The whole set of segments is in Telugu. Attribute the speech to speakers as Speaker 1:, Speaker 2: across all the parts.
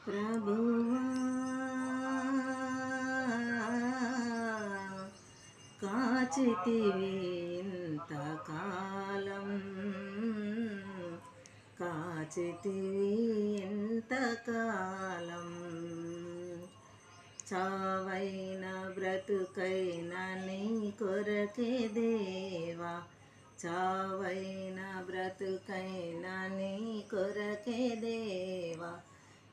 Speaker 1: ప్రభువా కాచితివి ఇంతకాలం, కాచితివి ఇంతకాలం. చావైన బ్రతుకైన నీ కొరకే దేవా, చావైన బ్రతుకైన నీ కొరకే దేవా.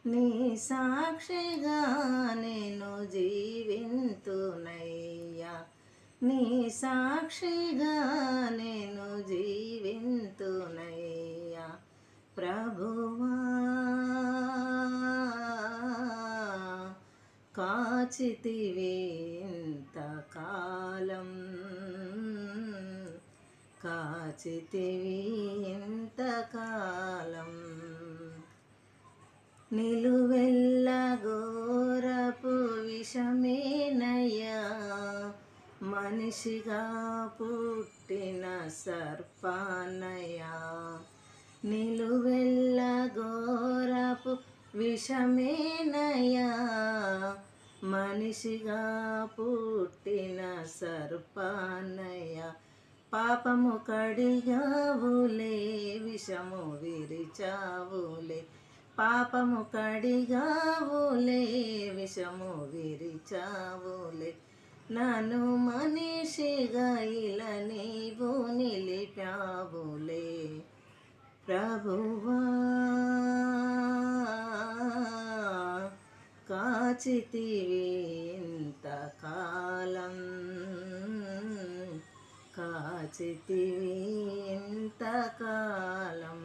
Speaker 1: నీ సాక్షిగా నేను జీవింతునయ్యా, నీ సాక్షిగా నేను జీవింతునయ్యా. ప్రభువా కాచితివి ఇంతకాలం, కాచితివి ఇంతకాలం. నిలువెల్ల ఘోరపు విషమేనయ్యా, మనిషిగా పుట్టిన సర్పానయ్యా. నిలువెల్ల ఘోరపు విషమేనయ్యా, మనిషిగా పుట్టిన సర్పానయ్యా. పాపము కడిగావులే, విషము విరిచావులే, పాపము కడిగావులే, విషము విరిచావులే. నన్ను మనిషిగా ఇలా నీవు నిలిపావులే. ప్రభువా కాచితివి ఇంతకాలం, కాచితివి ఇంతకాలం.